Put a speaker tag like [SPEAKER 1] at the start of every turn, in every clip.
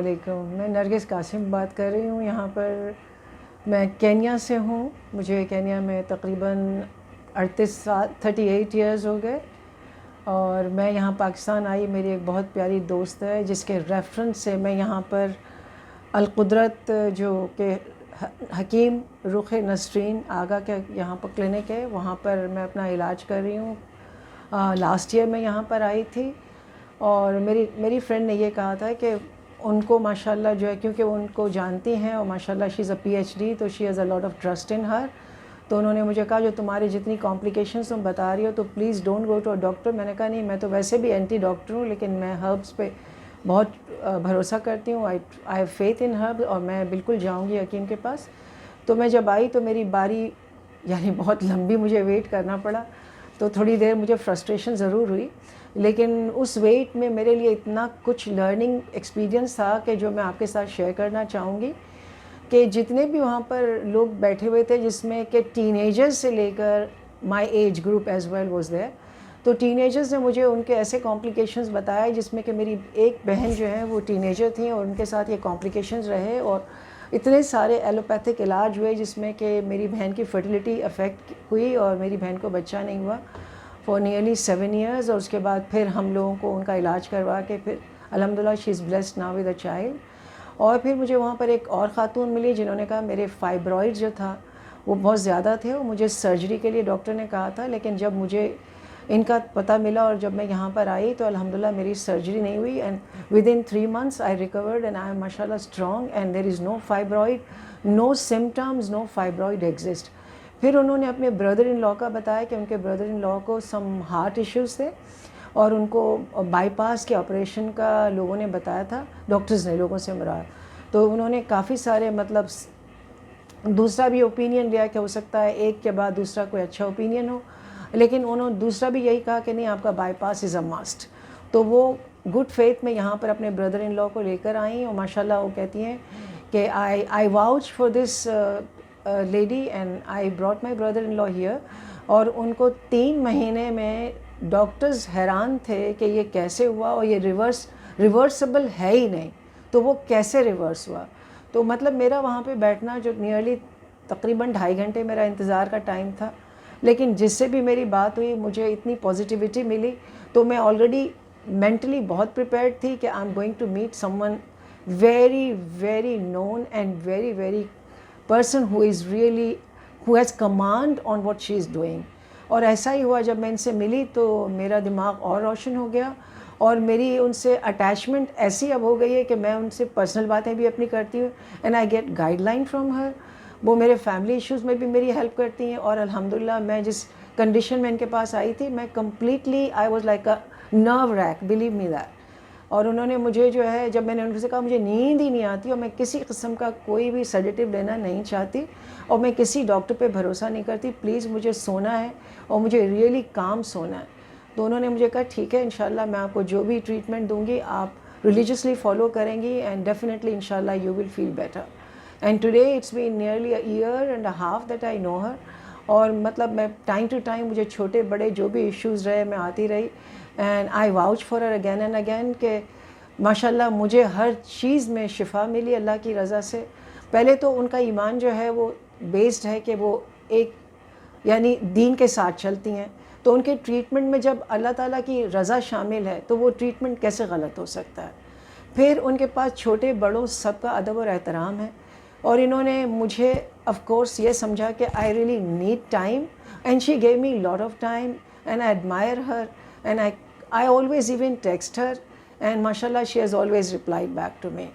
[SPEAKER 1] علیکم. میں نرگس قاسم بات کر رہی ہوں. یہاں پر میں کینیا سے ہوں. مجھے کینیا میں تقریباً 38 ایئرز ہو گئے اور میں یہاں پاکستان آئی. میری ایک بہت پیاری دوست ہے جس کے ریفرنس سے میں یہاں پر القدرت جو کہ حکیم رخ نسرین آغا کے یہاں پر کلینک ہے, وہاں پر میں اپنا علاج کر رہی ہوں. لاسٹ ایئر میں یہاں پر آئی تھی اور میری فرینڈ نے یہ کہا تھا کہ ان کو ماشاءاللہ جو ہے, کیونکہ ان کو جانتی ہیں اور ماشاءاللہ شی از اے PhD, تو she has a lot of trust in her. تو انہوں نے مجھے کہا جو تمہاری جتنی کمپلیکیشنز تم بتا رہی ہو تو please don't go to a doctor. میں نے کہا نہیں, میں تو ویسے بھی اینٹی ڈاکٹر ہوں, لیکن میں ہربس پہ بہت بھروسہ کرتی ہوں. I have faith in herb, اور میں بالکل جاؤں گی حکیم کے پاس. تو میں جب آئی تو میری باری یعنی بہت لمبی مجھے ویٹ کرنا پڑا, تو تھوڑی دیر مجھے فرسٹریشن ضرور ہوئی, لیکن اس ویٹ میں میرے لیے اتنا کچھ لرننگ ایکسپیرینس تھا کہ جو میں آپ کے ساتھ شیئر کرنا چاہوں گی. کہ جتنے بھی وہاں پر لوگ بیٹھے ہوئے تھے, جس میں کہ ٹین ایجرز سے لے کر my age group as well was there, تو ٹین ایجرز نے مجھے ان کے ایسے کمپلیکیشنز بتائے جس میں کہ میری ایک بہن جو ہے وہ ٹین ایجر تھیں اور ان کے ساتھ یہ کمپلیکیشنز رہے, اور اتنے سارے ایلوپیتھک علاج ہوئے جس میں کہ میری بہن کی فرٹیلیٹی افیکٹ ہوئی اور میری بہن کو بچہ نہیں ہوا فار نیئرلی 7 ایئرز. اور اس کے بعد پھر ہم لوگوں کو ان کا علاج کروا کے پھر الحمدللہ she is blessed now with a child. اور پھر مجھے وہاں پر ایک اور خاتون ملی جنہوں نے کہا میرے فائبرائڈ جو تھا وہ بہت زیادہ تھے اور مجھے سرجری کے لیے ڈاکٹر نے کہا تھا, لیکن جب مجھے ان کا پتہ ملا اور جب میں یہاں پر آئی تو الحمدللہ میری سرجری نہیں ہوئی, and with in 3 months I recovered and I am ماشاء اللہ strong and there is no fibroid, no symptoms, no fibroid exist. پھر انہوں نے اپنے بردر ان لاء کا بتایا کہ ان کے بردر ان لاء کو سم ہارٹ ایشوز تھے اور ان کو بائی پاس کے آپریشن کا لوگوں نے بتایا تھا, ڈاکٹرز نے, لوگوں سے مراد. تو انہوں نے کافی سارے مطلب دوسرا بھی اوپینین لیا کہ ہو سکتا ہے ایک کے بعد دوسرا کوئی اچھا اوپینین ہو, لیکن انہوں نے دوسرا بھی یہی کہا کہ نہیں, آپ کا by pass is a must. تو وہ گڈ فیتھ میں یہاں پر اپنے بردر ان لاء کو لے کر آئیں اور ماشاءاللہ وہ کہتی ہیں کہ I vouch for this lady and I brought my brother in law here. اور ان کو 3 مہینے میں ڈاکٹرز حیران تھے کہ یہ کیسے ہوا, اور یہ ریورسبل ہے ہی نہیں, تو وہ کیسے ریورس ہوا. تو مطلب میرا وہاں پہ بیٹھنا جو نیئرلی تقریباً 2.5 گھنٹے میرا انتظار کا ٹائم تھا, لیکن جس سے بھی میری بات ہوئی مجھے اتنی پازیٹیوٹی ملی. تو میں آلریڈی مینٹلی بہت پریپیئرڈ تھی کہ I am going to meet someone very very known and very very person who is really who has command on what she is doing. اور ایسا ہی ہوا, جب میں ان سے ملی تو میرا دماغ اور روشن ہو گیا اور میری ان سے اٹیچمنٹ ایسی اب ہو گئی ہے کہ میں ان سے پرسنل باتیں بھی اپنی کرتی ہوں and I get guideline from her. وہ میرے فیملی ایشوز میں بھی میری ہیلپ کرتی ہیں, اور الحمدللہ میں جس کنڈیشن میں ان کے پاس آئی تھی میں completely I was like a nerve wreck, believe me that. اور انہوں نے مجھے جو ہے, جب میں نے ان سے کہا مجھے نیند ہی نہیں آتی اور میں کسی قسم کا کوئی بھی سیڈیٹیو لینا نہیں چاہتی اور میں کسی ڈاکٹر پہ بھروسہ نہیں کرتی, پلیز مجھے سونا ہے اور مجھے ریئلی کام سونا ہے. تو انہوں نے مجھے کہا ٹھیک ہے, انشاءاللہ میں آپ کو جو بھی ٹریٹمنٹ دوں گی آپ ریلیجیسلی فالو کریں گی اینڈ ڈیفینیٹلی انشاءاللہ you will feel better. And today it's been nearly a year and a half that I know her. اور مطلب میں ٹائم ٹو ٹائم مجھے چھوٹے بڑے جو بھی ایشوز رہے میں آتی رہی and I vouch for her again and again کہ ماشاءاللہ مجھے ہر چیز میں شفا ملی اللہ کی رضا سے. پہلے تو ان کا ایمان جو ہے وہ بیسڈ ہے کہ وہ ایک یعنی دین کے ساتھ چلتی ہیں, تو ان کے ٹریٹمنٹ میں جب اللہ تعالیٰ کی رضا شامل ہے تو وہ ٹریٹمنٹ کیسے غلط ہو سکتا ہے. پھر ان کے پاس چھوٹے بڑوں سب کا ادب اور احترام ہے, اور انہوں نے مجھے آف کورس یہ سمجھا کہ I really need time and she gave me lot of time and I admire her and I always even text her and ماشاء اللہ she has always replied back to me.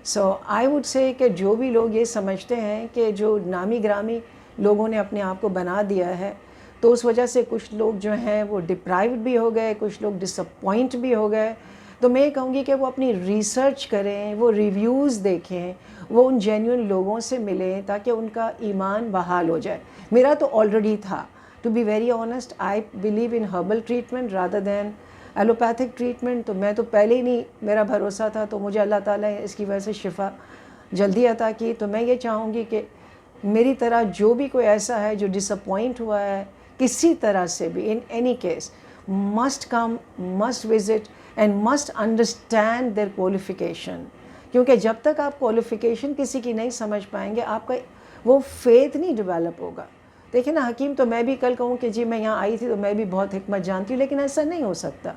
[SPEAKER 1] So I would say کہ جو بھی لوگ یہ سمجھتے ہیں کہ جو نامی گرامی لوگوں نے اپنے آپ کو بنا دیا ہے, تو اس وجہ سے کچھ لوگ جو ہیں وہ ڈپرائیوڈ بھی ہو گئے, کچھ لوگ ڈس اپوائنٹ بھی ہو گئے. تو میں یہ کہوں گی کہ وہ اپنی ریسرچ کریں, وہ ریویوز دیکھیں, وہ ان جینیون لوگوں سے ملیں تاکہ ان کا ایمان بحال ہو جائے. میرا تو آلریڈی تھا, to be very honest I believe in herbal treatment rather than allopathic treatment. تو میں تو پہلے ہی نہیں میرا بھروسہ تھا, تو مجھے اللہ تعالیٰ اس کی وجہ سے شفا جلدی عطا کی. تو میں یہ چاہوں گی کہ میری طرح جو بھی کوئی ایسا ہے جو ڈس اپوائنٹ ہوا ہے کسی طرح سے بھی, in any case must come, must visit and must understand their qualification. کیونکہ جب تک آپ کوالیفیکیشن کسی کی نہیں سمجھ پائیں گے آپ کا وہ فیتھ نہیں ڈیولپ ہوگا. دیکھیں نا حکیم تو میں بھی کل کہوں کہ جی میں یہاں آئی تھی تو میں بھی بہت حکمت جانتی ہوں، لیکن ایسا نہیں ہو سکتا.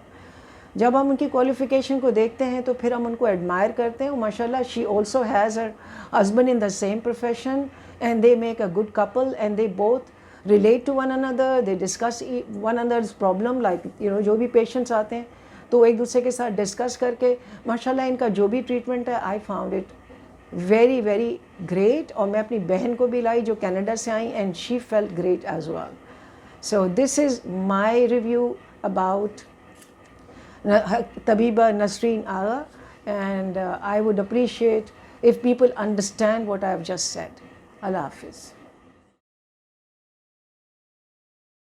[SPEAKER 1] جب ہم ان کی کوالیفیکیشن کو دیکھتے ہیں تو پھر ہم ان کو ایڈمائر کرتے ہیں. ماشاء اللہ she also has her husband in the same profession and they make a good couple and they both relate to one another, they discuss one another's problem, like جو بھی پیشنٹس آتے ہیں تو ایک دوسرے کے ساتھ ڈسکس کر کے ماشاء اللہ ان کا جو بھی ٹریٹمنٹ ہے I found it very very great. اور میں اپنی بہن کو بھی لائی جو کینیڈا سے آئیں and she felt great as well. So this is my review about طبیبہ Nasreen Agha and I would appreciate if people understand what I have just said. Allah Hafiz.